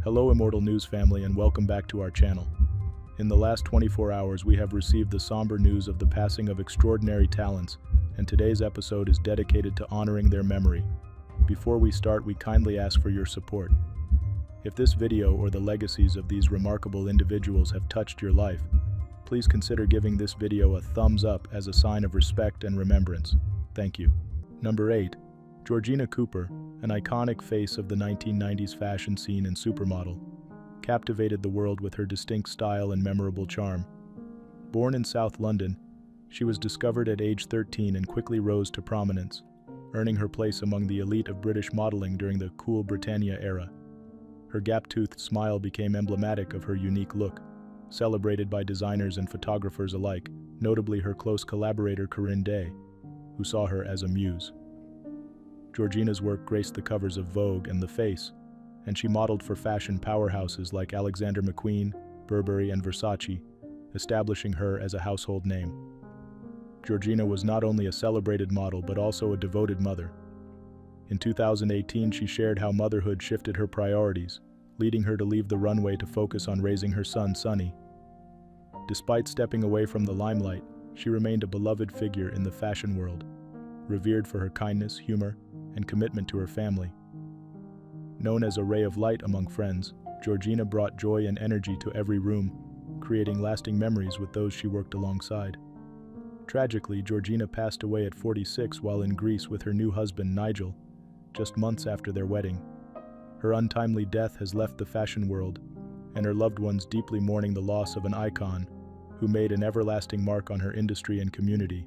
Hello Immortal News family and welcome back to our channel. In the last 24 hours we have received the somber news of the passing of extraordinary talents, and today's episode is dedicated to honoring their memory. Before we start, we kindly ask for your support. If this video or the legacies of these remarkable individuals have touched your life, please consider giving this video a thumbs up as a sign of respect and remembrance. Thank you. Number 8. Georgina Cooper, an iconic face of the 1990s fashion scene and supermodel, captivated the world with her distinct style and memorable charm. Born in South London, she was discovered at age 13 and quickly rose to prominence, earning her place among the elite of British modeling during the Cool Britannia era. Her gap-toothed smile became emblematic of her unique look, celebrated by designers and photographers alike, notably her close collaborator Corinne Day, who saw her as a muse. Georgina's work graced the covers of Vogue and The Face, and she modeled for fashion powerhouses like Alexander McQueen, Burberry, and Versace, establishing her as a household name. Georgina was not only a celebrated model but also a devoted mother. In 2018, she shared how motherhood shifted her priorities, leading her to leave the runway to focus on raising her son, Sonny. Despite stepping away from the limelight, she remained a beloved figure in the fashion world, revered for her kindness, humor, and commitment to her family. Known as a ray of light among friends, Georgina brought joy and energy to every room, creating lasting memories with those she worked alongside. Tragically, Georgina passed away at 46 while in Greece with her new husband, Nigel, just months after their wedding. Her untimely death has left the fashion world, and her loved ones deeply mourning the loss of an icon who made an everlasting mark on her industry and community.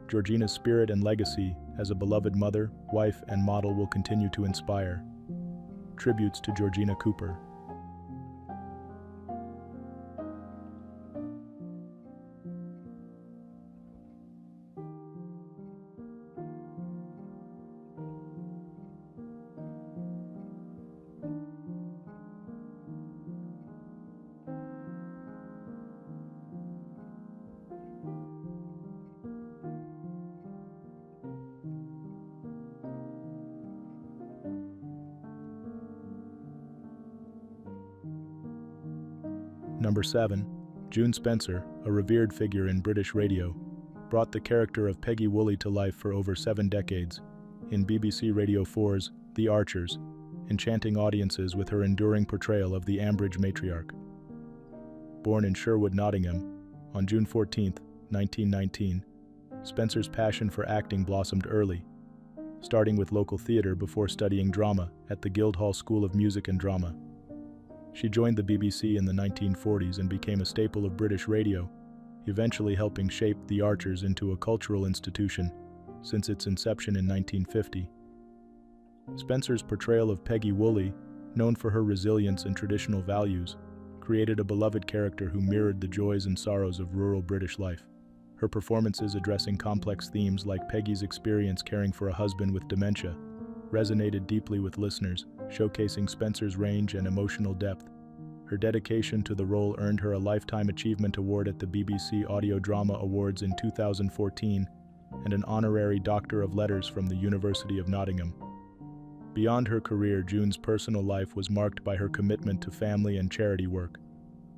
Georgina's spirit and legacy as a beloved mother, wife, and model will continue to inspire. Tributes to Georgina Cooper. Number 7. June Spencer, a revered figure in British radio, brought the character of Peggy Woolley to life for over 7 decades in BBC Radio 4's The Archers, enchanting audiences with her enduring portrayal of the Ambridge matriarch. Born in Sherwood, Nottingham, on June 14, 1919, Spencer's passion for acting blossomed early, starting with local theatre before studying drama at the Guildhall School of Music and Drama. She joined the BBC in the 1940s and became a staple of British radio, eventually helping shape The Archers into a cultural institution since its inception in 1950. Spencer's portrayal of Peggy Woolley, known for her resilience and traditional values, created a beloved character who mirrored the joys and sorrows of rural British life. Her performances addressing complex themes like Peggy's experience caring for a husband with dementia resonated deeply with listeners, showcasing Spencer's range and emotional depth. Her dedication to the role earned her a Lifetime Achievement Award at the BBC Audio Drama Awards in 2014 and an honorary Doctor of Letters from the University of Nottingham. Beyond her career, June's personal life was marked by her commitment to family and charity work,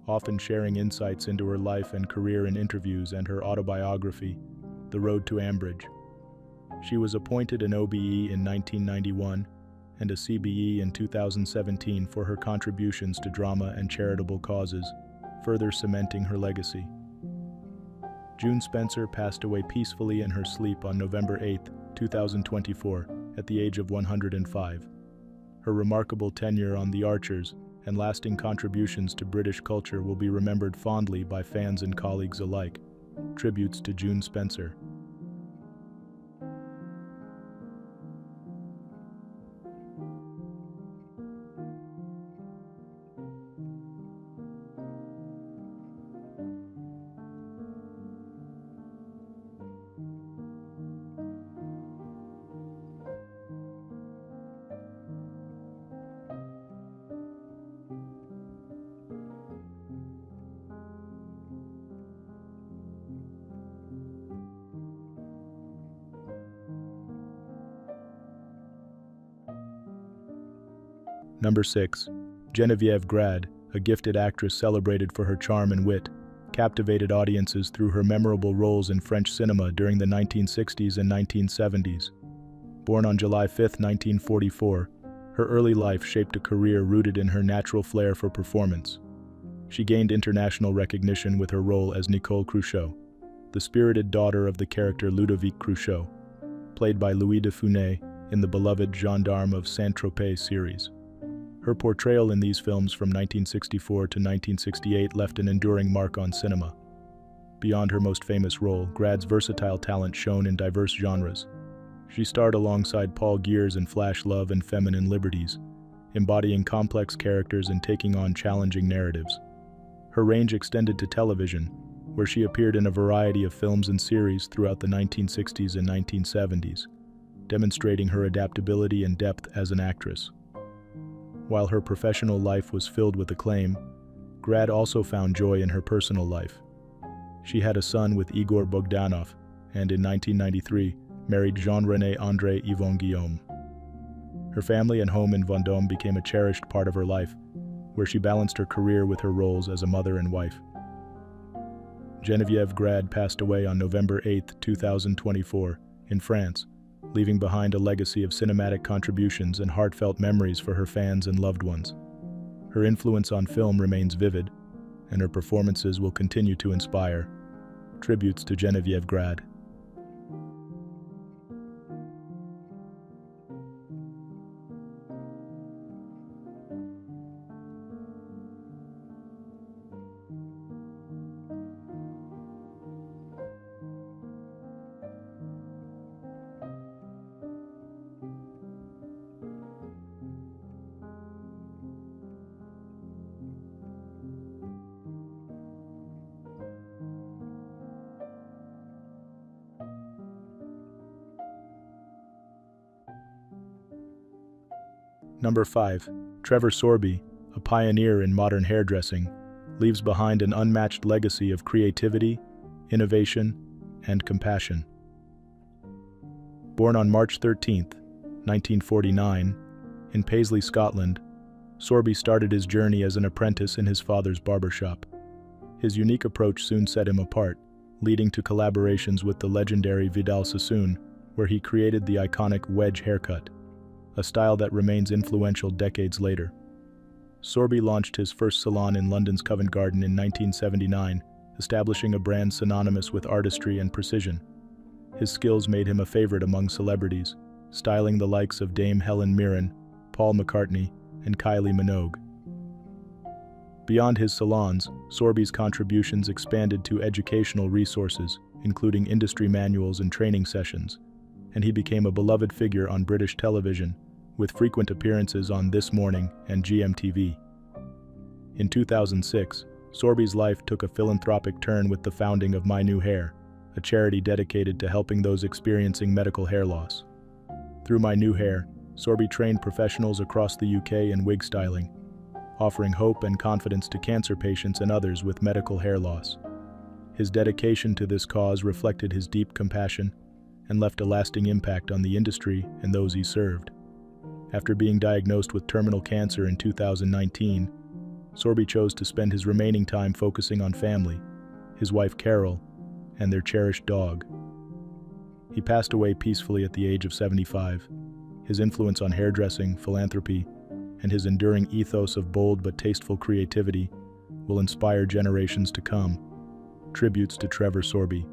often sharing insights into her life and career in interviews and her autobiography, The Road to Ambridge. She was appointed an OBE in 1991 and a CBE in 2017 for her contributions to drama and charitable causes, further cementing her legacy. June Spencer passed away peacefully in her sleep on November 8, 2024, at the age of 105. Her remarkable tenure on The Archers and lasting contributions to British culture will be remembered fondly by fans and colleagues alike. Tributes to June Spencer. Number 6. Geneviève Grad, a gifted actress celebrated for her charm and wit, captivated audiences through her memorable roles in French cinema during the 1960s and 1970s. Born on July 5, 1944, her early life shaped a career rooted in her natural flair for performance. She gained international recognition with her role as Nicole Cruchot, the spirited daughter of the character Ludovic Cruchot, played by Louis de Funès in the beloved Gendarme of Saint-Tropez series. Her portrayal in these films from 1964 to 1968 left an enduring mark on cinema. Beyond her most famous role, Grad's versatile talent shone in diverse genres. She starred alongside Paul Gears in Flash Love and Feminine Liberties, embodying complex characters and taking on challenging narratives. Her range extended to television, where she appeared in a variety of films and series throughout the 1960s and 1970s, demonstrating her adaptability and depth as an actress. While her professional life was filled with acclaim, Grad also found joy in her personal life. She had a son with Igor Bogdanov, and in 1993, married Jean-René André Yvon Guillaume. Her family and home in Vendôme became a cherished part of her life, where she balanced her career with her roles as a mother and wife. Geneviève Grad passed away on November 8, 2024, in France, leaving behind a legacy of cinematic contributions and heartfelt memories for her fans and loved ones. Her influence on film remains vivid, and her performances will continue to inspire. Tributes to Geneviève Grad. Number 5. Trevor Sorby, a pioneer in modern hairdressing, leaves behind an unmatched legacy of creativity, innovation, and compassion. Born on March 13, 1949, in Paisley, Scotland, Sorby started his journey as an apprentice in his father's barbershop. His unique approach soon set him apart, leading to collaborations with the legendary Vidal Sassoon, where he created the iconic wedge haircut, a style that remains influential decades later. Sorby launched his first salon in London's Covent Garden in 1979, establishing a brand synonymous with artistry and precision. His skills made him a favorite among celebrities, styling the likes of Dame Helen Mirren, Paul McCartney, and Kylie Minogue. Beyond his salons, Sorby's contributions expanded to educational resources, including industry manuals and training sessions, and he became a beloved figure on British television, with frequent appearances on This Morning and GMTV. In 2006, Sorby's life took a philanthropic turn with the founding of My New Hair, a charity dedicated to helping those experiencing medical hair loss. Through My New Hair, Sorby trained professionals across the UK in wig styling, offering hope and confidence to cancer patients and others with medical hair loss. His dedication to this cause reflected his deep compassion and left a lasting impact on the industry and those he served. After being diagnosed with terminal cancer in 2019, Sorby chose to spend his remaining time focusing on family, his wife Carol, and their cherished dog. He passed away peacefully at the age of 75. His influence on hairdressing, philanthropy, and his enduring ethos of bold but tasteful creativity will inspire generations to come. Tributes to Trevor Sorby.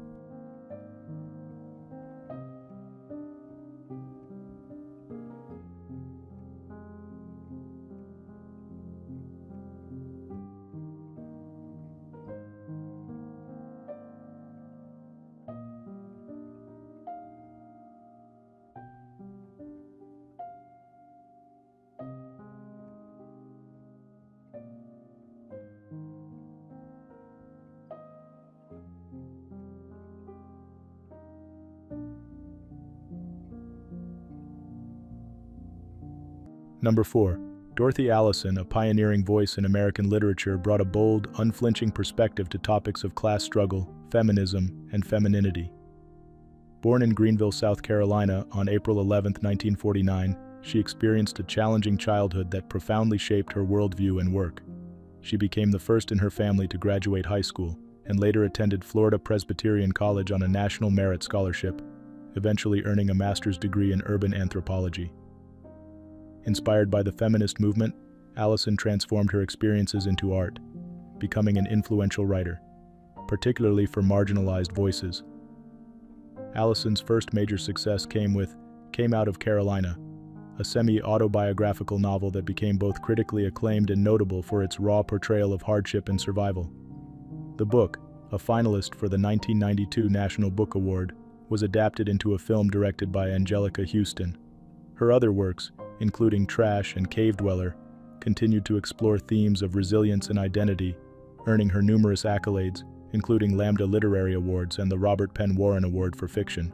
Number 4. Dorothy Allison, a pioneering voice in American literature, brought a bold, unflinching perspective to topics of class struggle, feminism, and femininity. Born in Greenville, South Carolina on April 11, 1949, She experienced a challenging childhood that profoundly shaped her worldview and work. She became the first in her family to graduate high school, and later attended Florida Presbyterian College on a National Merit Scholarship, eventually earning a master's degree in urban anthropology. Inspired by the feminist movement, Allison transformed her experiences into art, becoming an influential writer, particularly for marginalized voices. Allison's first major success came Out of Carolina, a semi-autobiographical novel that became both critically acclaimed and notable for its raw portrayal of hardship and survival. The book, a finalist for the 1992 National Book Award, was adapted into a film directed by Angelica Houston. Her other works, including Trash and Cave Dweller, continued to explore themes of resilience and identity, earning her numerous accolades, including Lambda Literary Awards and the Robert Penn Warren Award for Fiction.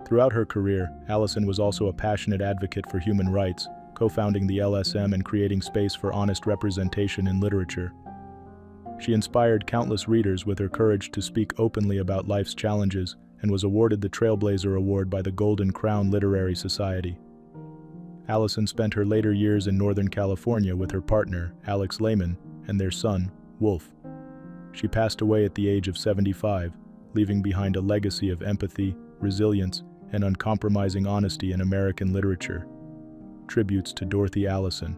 Throughout her career, Allison was also a passionate advocate for human rights, co-founding the LSM and creating space for honest representation in literature. She inspired countless readers with her courage to speak openly about life's challenges and was awarded the Trailblazer Award by the Golden Crown Literary Society. Allison spent her later years in Northern California with her partner, Alex Lehman, and their son, Wolf. She passed away at the age of 75, leaving behind a legacy of empathy, resilience, and uncompromising honesty in American literature. Tributes to Dorothy Allison.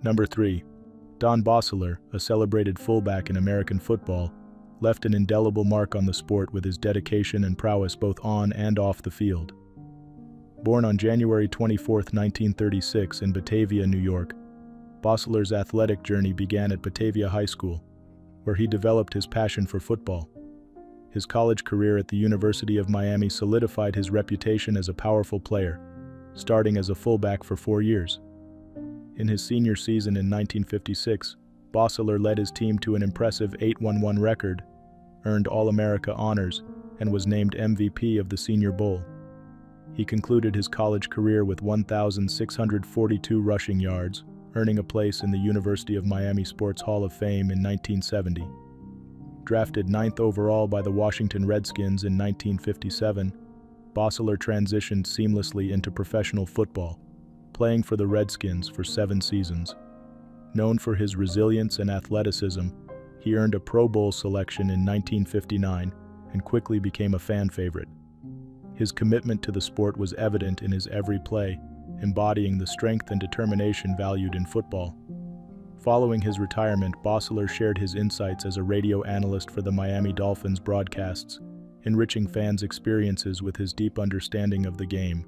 Number 3. Don Bosseler, a celebrated fullback in American football, left an indelible mark on the sport with his dedication and prowess both on and off the field. Born on January 24, 1936 in Batavia, New York, Bosseler's athletic journey began at Batavia High School, where he developed his passion for football. His college career at the University of Miami solidified his reputation as a powerful player, starting as a fullback for 4 years. In his senior season in 1956, Bosseler led his team to an impressive 8-1-1 record, earned All-America honors, and was named MVP of the Senior Bowl. He concluded his college career with 1,642 rushing yards, earning a place in the University of Miami Sports Hall of Fame in 1970. Drafted 9th overall by the Washington Redskins in 1957, Bosseler transitioned seamlessly into professional football, playing for the Redskins for 7 seasons. Known for his resilience and athleticism, he earned a Pro Bowl selection in 1959 and quickly became a fan favorite. His commitment to the sport was evident in his every play, embodying the strength and determination valued in football. Following his retirement, Bosseler shared his insights as a radio analyst for the Miami Dolphins broadcasts, enriching fans' experiences with his deep understanding of the game.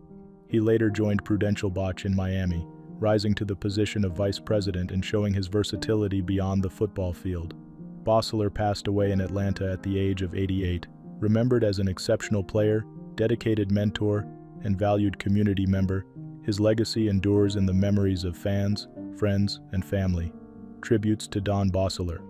He later joined Prudential Botch in Miami, rising to the position of vice president and showing his versatility beyond the football field. Bosseler passed away in Atlanta at the age of 88, remembered as an exceptional player, dedicated mentor, and valued community member. His legacy endures in the memories of fans, friends, and family. Tributes to Don Bosseler.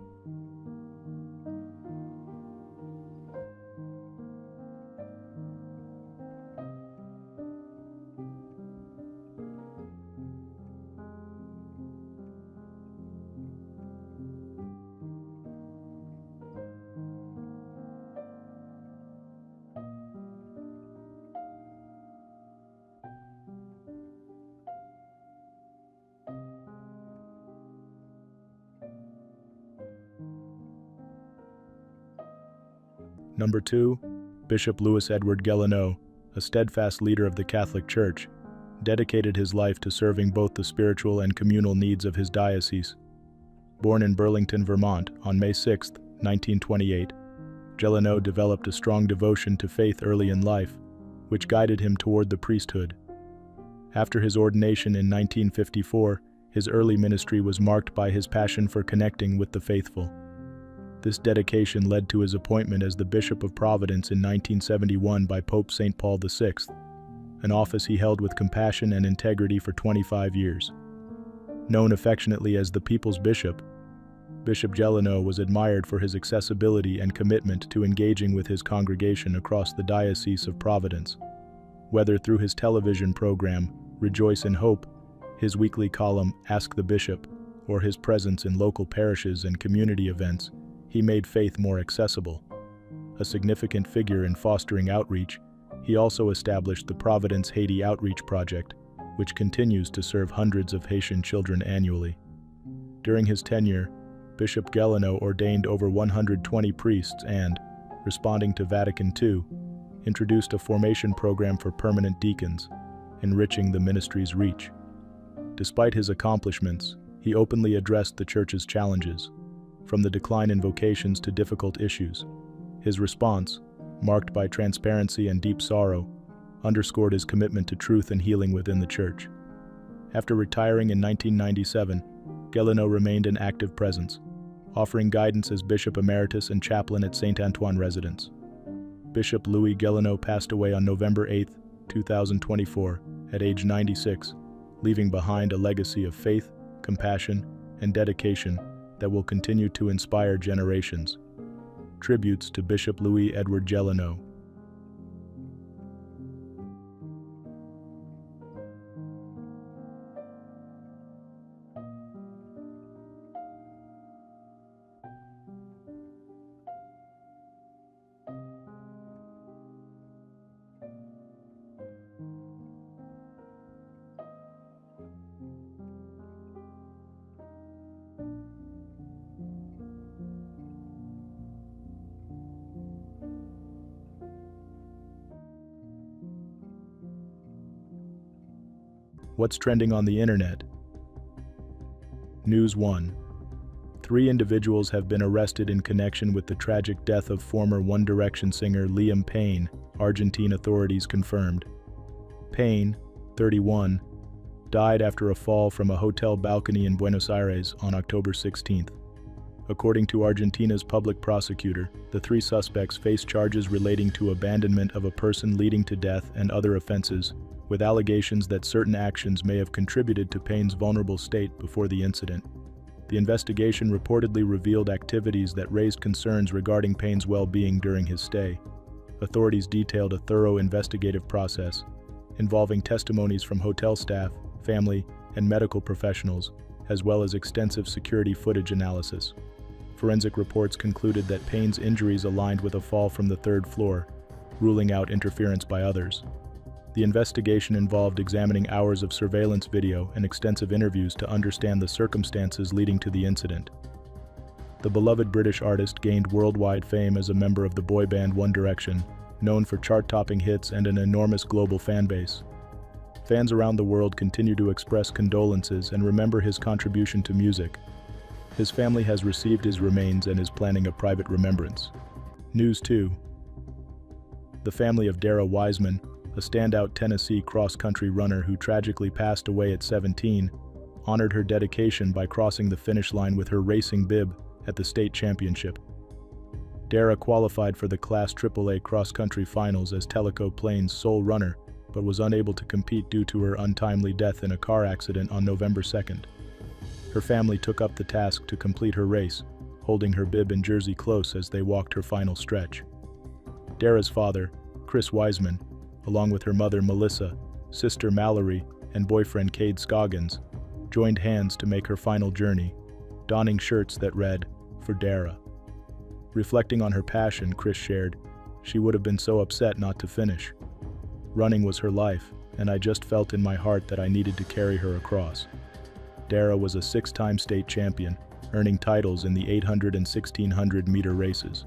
Number 2. Bishop Louis Edward Gelineau, a steadfast leader of the Catholic Church, dedicated his life to serving both the spiritual and communal needs of his diocese. Born in Burlington, Vermont, on May 6, 1928, Gelineau developed a strong devotion to faith early in life, which guided him toward the priesthood. After his ordination in 1954, his early ministry was marked by his passion for connecting with the faithful. This dedication led to his appointment as the Bishop of Providence in 1971 by Pope St. Paul VI, an office he held with compassion and integrity for 25 years. Known affectionately as the People's Bishop, Bishop Gelineau was admired for his accessibility and commitment to engaging with his congregation across the Diocese of Providence. Whether through his television program, Rejoice in Hope, his weekly column, Ask the Bishop, or his presence in local parishes and community events, he made faith more accessible. A significant figure in fostering outreach, he also established the Providence Haiti Outreach Project, which continues to serve hundreds of Haitian children annually. During his tenure, Bishop Gelineau ordained over 120 priests and, responding to Vatican II, introduced a formation program for permanent deacons, enriching the ministry's reach. Despite his accomplishments, he openly addressed the Church's challenges, from the decline in vocations to difficult issues. His response, marked by transparency and deep sorrow, underscored his commitment to truth and healing within the Church. After retiring in 1997, Gelineau remained an active presence, offering guidance as Bishop Emeritus and Chaplain at St. Antoine Residence. Bishop Louis Gelineau passed away on November 8, 2024, at age 96, leaving behind a legacy of faith, compassion, and dedication that will continue to inspire generations. Tributes to Bishop Louis Edward Gelineau. What's trending on the internet? News 1. 3 individuals have been arrested in connection with the tragic death of former One Direction singer Liam Payne, Argentine authorities confirmed. Payne, 31, died after a fall from a hotel balcony in Buenos Aires on October 16. According to Argentina's public prosecutor, the 3 suspects face charges relating to abandonment of a person leading to death and other offenses, with allegations that certain actions may have contributed to Payne's vulnerable state before the incident. The investigation reportedly revealed activities that raised concerns regarding Payne's well-being during his stay. Authorities detailed a thorough investigative process, involving testimonies from hotel staff, family, and medical professionals, as well as extensive security footage analysis. Forensic reports concluded that Payne's injuries aligned with a fall from the 3rd floor, ruling out interference by others. The investigation involved examining hours of surveillance video and extensive interviews to understand the circumstances leading to the incident. The beloved British artist gained worldwide fame as a member of the boy band One Direction, known for chart-topping hits and an enormous global fan base. Fans around the world continue to express condolences and remember his contribution to music. His family has received his remains and is planning a private remembrance. News 2. The family of Dara Wiseman, a standout Tennessee cross-country runner who tragically passed away at 17, honored her dedication by crossing the finish line with her racing bib at the state championship. Dara qualified for the Class AAA cross-country finals as Teleco Plains' sole runner, but was unable to compete due to her untimely death in a car accident on November 2nd. Her family took up the task to complete her race, holding her bib and jersey close as they walked her final stretch. Dara's father, Chris Wiseman, along with her mother Melissa, sister Mallory, and boyfriend Cade Scoggins, joined hands to make her final journey, donning shirts that read, "For Dara." Reflecting on her passion, Chris shared, "She would have been so upset not to finish. Running was her life, and I just felt in my heart that I needed to carry her across." Dara was a 6-time state champion, earning titles in the 800 and 1600-meter races.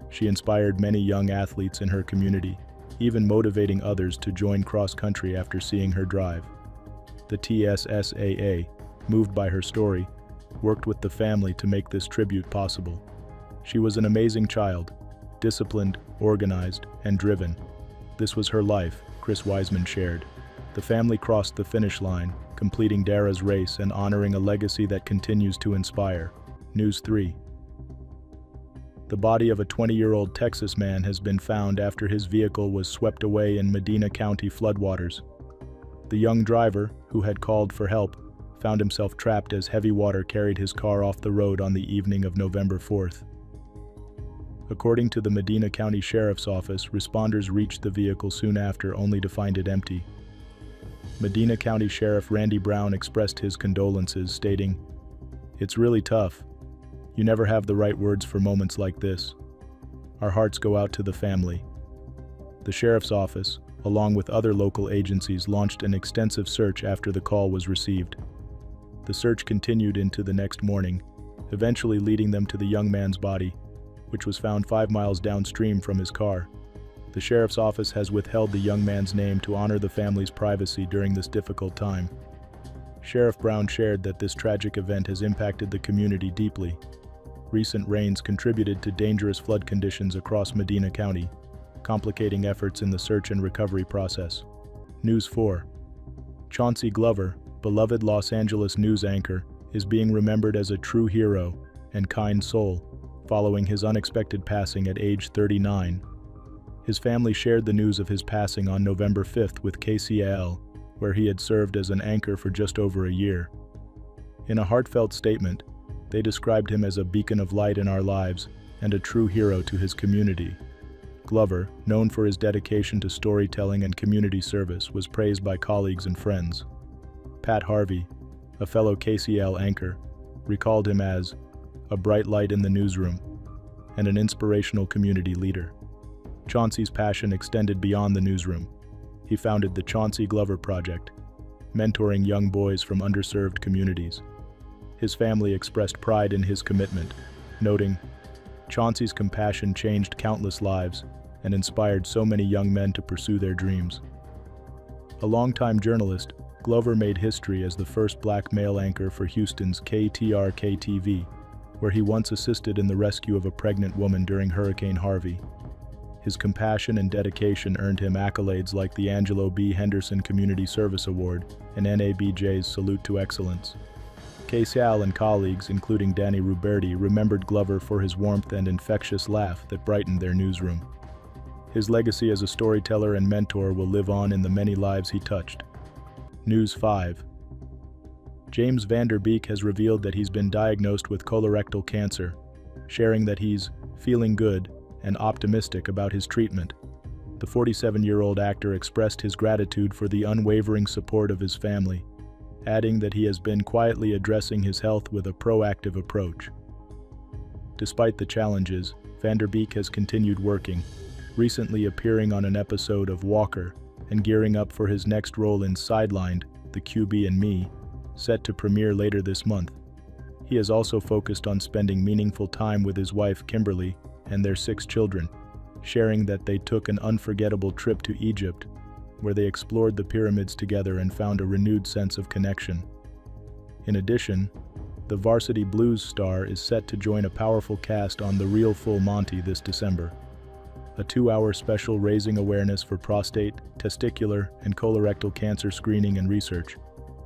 She inspired many young athletes in her community, even motivating others to join cross-country after seeing her drive. The TSSAA, moved by her story, worked with the family to make this tribute possible. She was an amazing child, disciplined, organized, and driven. This was her life, Chris Wiseman shared. The family crossed the finish line, completing Dara's race and honoring a legacy that continues to inspire. News 3. The body of a 20-year-old Texas man has been found after his vehicle was swept away in Medina County floodwaters. The young driver, who had called for help, found himself trapped as heavy water carried his car off the road on the evening of November 4th. According to the Medina County Sheriff's Office, responders reached the vehicle soon after, only to find it empty. Medina County Sheriff Randy Brown expressed his condolences, stating, "It's really tough. You never have the right words for moments like this. Our hearts go out to the family." The Sheriff's Office, along with other local agencies, launched an extensive search after the call was received. The search continued into the next morning, eventually leading them to the young man's body, which was found 5 miles downstream from his car. The Sheriff's Office has withheld the young man's name to honor the family's privacy during this difficult time. Sheriff Brown shared that this tragic event has impacted the community deeply. Recent rains contributed to dangerous flood conditions across Medina County, complicating efforts in the search and recovery process. News 4. Chauncey Glover, beloved Los Angeles news anchor, is being remembered as a true hero and kind soul, following his unexpected passing at age 39. His family shared the news of his passing on November 5th with KCAL, where he had served as an anchor for just over a year. In a heartfelt statement, they described him as a beacon of light in our lives and a true hero to his community. Glover, known for his dedication to storytelling and community service, was praised by colleagues and friends. Pat Harvey, a fellow KCAL anchor, recalled him as a bright light in the newsroom and an inspirational community leader. Chauncey's passion extended beyond the newsroom. He founded the Chauncey Glover Project, mentoring young boys from underserved communities. His family expressed pride in his commitment, noting, "Chauncey's compassion changed countless lives and inspired so many young men to pursue their dreams." A longtime journalist, Glover made history as the first black male anchor for Houston's KTRK-TV, where he once assisted in the rescue of a pregnant woman during Hurricane Harvey. His compassion and dedication earned him accolades like the Angelo B. Henderson Community Service Award and NABJ's Salute to Excellence. KCAL and colleagues, including Danny Ruberti, remembered Glover for his warmth and infectious laugh that brightened their newsroom. His legacy as a storyteller and mentor will live on in the many lives he touched. News 5. James Van Der Beek has revealed that he's been diagnosed with colorectal cancer, sharing that he's feeling good and optimistic about his treatment. The 47-year-old actor expressed his gratitude for the unwavering support of his family, adding that he has been quietly addressing his health with a proactive approach. Despite the challenges, Van Der Beek has continued working, recently appearing on an episode of Walker and gearing up for his next role in Sidelined, The QB and Me, set to premiere later this month. He has also focused on spending meaningful time with his wife Kimberly and their 6 children, sharing that they took an unforgettable trip to Egypt, where they explored the pyramids together and found a renewed sense of connection. In addition, the Varsity Blues star is set to join a powerful cast on The Real Full Monty this December, a 2-hour special raising awareness for prostate, testicular, and colorectal cancer screening and research.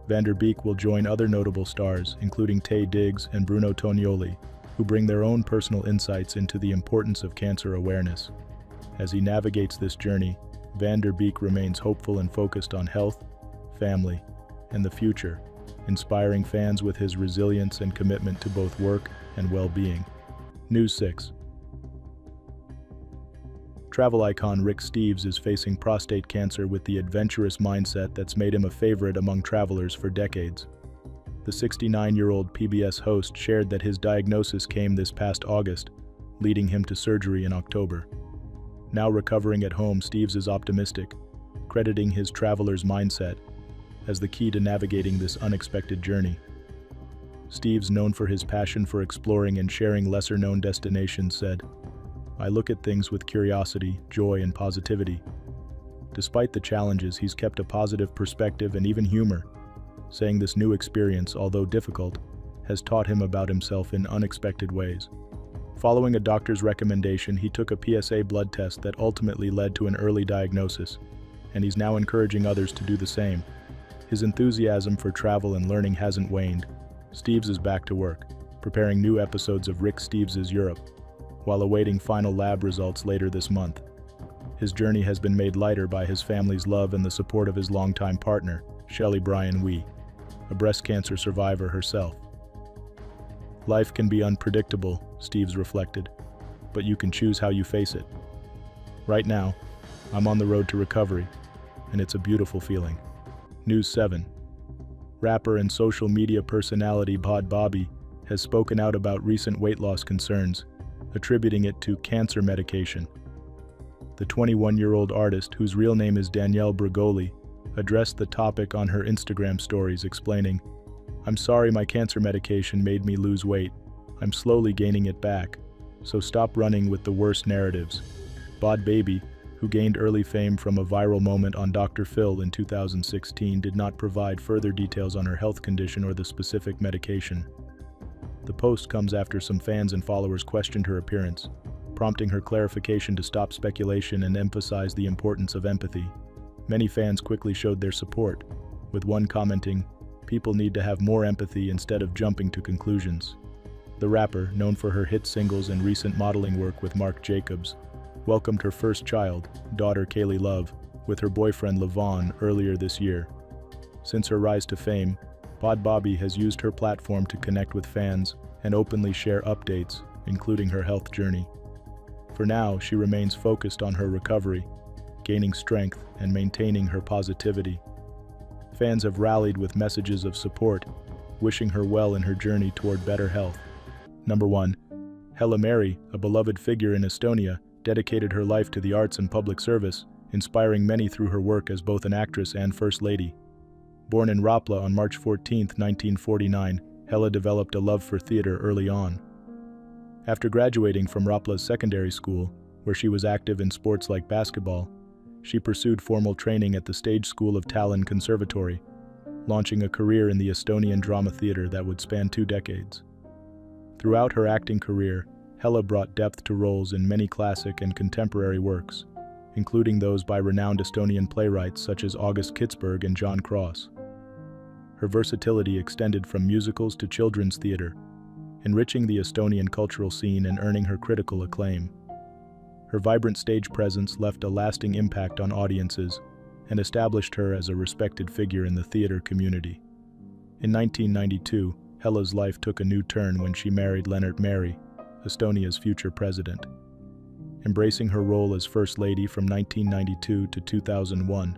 Van Der Beek will join other notable stars, including Taye Diggs and Bruno Tonioli, who bring their own personal insights into the importance of cancer awareness. As he navigates this journey, Van Der Beek remains hopeful and focused on health, family, and the future, inspiring fans with his resilience and commitment to both work and well-being. News 6. Travel icon Rick Steves is facing prostate cancer with the adventurous mindset that's made him a favorite among travelers for decades. The 69-year-old PBS host shared that his diagnosis came this past August, leading him to surgery in October. Now recovering at home, Steves is optimistic, crediting his traveler's mindset as the key to navigating this unexpected journey. Steves, known for his passion for exploring and sharing lesser-known destinations, said, "I look at things with curiosity, joy, and positivity. Despite the challenges, he's kept a positive perspective and even humor, saying this new experience, although difficult, has taught him about himself in unexpected ways." Following a doctor's recommendation, he took a PSA blood test that ultimately led to an early diagnosis, and he's now encouraging others to do the same. His enthusiasm for travel and learning hasn't waned. Steves is back to work, preparing new episodes of Rick Steves' Europe, while awaiting final lab results later this month. His journey has been made lighter by his family's love and the support of his longtime partner, Shelley Brian Wee. a breast cancer survivor herself. Life can be unpredictable, Steves reflected, but you can choose how you face it. Right now, I'm on the road to recovery, and it's a beautiful feeling. News 7. Rapper and social media personality Bhad Bhabie has spoken out about recent weight loss concerns, attributing it to cancer medication. The 21-year-old artist, whose real name is Danielle Bregoli, addressed the topic on her Instagram stories, explaining, "I'm sorry my cancer medication made me lose weight. I'm slowly gaining it back, so stop running with the worst narratives." Bhad Bhabie, who gained early fame from a viral moment on Dr. Phil in 2016, did not provide further details on her health condition or the specific medication. The post comes after some fans and followers questioned her appearance, prompting her clarification to stop speculation and emphasize the importance of empathy. Many fans quickly showed their support, with one commenting, "People need to have more empathy instead of jumping to conclusions." The rapper, known for her hit singles and recent modeling work with Marc Jacobs, welcomed her first child, daughter Kaylee Love, with her boyfriend Levon earlier this year. Since her rise to fame, Bhad Bhabie has used her platform to connect with fans and openly share updates, including her health journey. For now, she remains focused on her recovery, gaining strength and maintaining her positivity. Fans have rallied with messages of support, wishing her well in her journey toward better health. Number 1. Helle Meri, a beloved figure in Estonia, dedicated her life to the arts and public service, inspiring many through her work as both an actress and First Lady. Born in Rapla on March 14, 1949, Helle developed a love for theater early on. After graduating from Rapla's secondary school, where she was active in sports like basketball, she pursued formal training at the Stage School of Tallinn Conservatory, launching a career in the Estonian drama theater that would span 2 decades. Throughout her acting career, Helle brought depth to roles in many classic and contemporary works, including those by renowned Estonian playwrights such as August Kitzberg and John Cross. Her versatility extended from musicals to children's theater, enriching the Estonian cultural scene and earning her critical acclaim. Her vibrant stage presence left a lasting impact on audiences and established her as a respected figure in the theater community. In 1992, Helle's life took a new turn when she married Helle Meri, Estonia's future president. Embracing her role as First Lady from 1992 to 2001,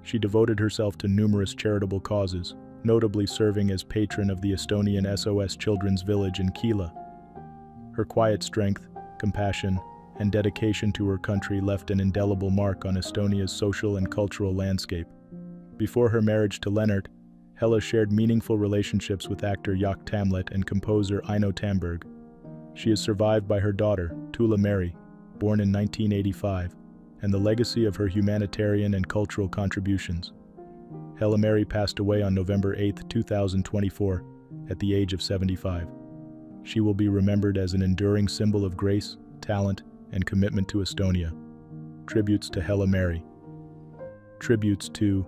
she devoted herself to numerous charitable causes, notably serving as patron of the Estonian SOS Children's Village in Keila. Her quiet strength, compassion, and dedication to her country left an indelible mark on Estonia's social and cultural landscape. Before her marriage to Lennart, Helle shared meaningful relationships with actor Jaak Tamlet and composer Eino Tamberg. She is survived by her daughter, Tuula Meri, born in 1985, and the legacy of her humanitarian and cultural contributions. Helle Meri passed away on November 8, 2024, at the age of 75. She will be remembered as an enduring symbol of grace, talent, and commitment to Estonia. Tributes to Helle Meri. Tributes to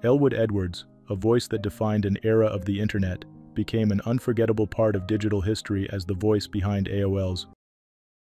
Elwood Edwards, a voice that defined an era of the internet, became an unforgettable part of digital history as the voice behind AOL's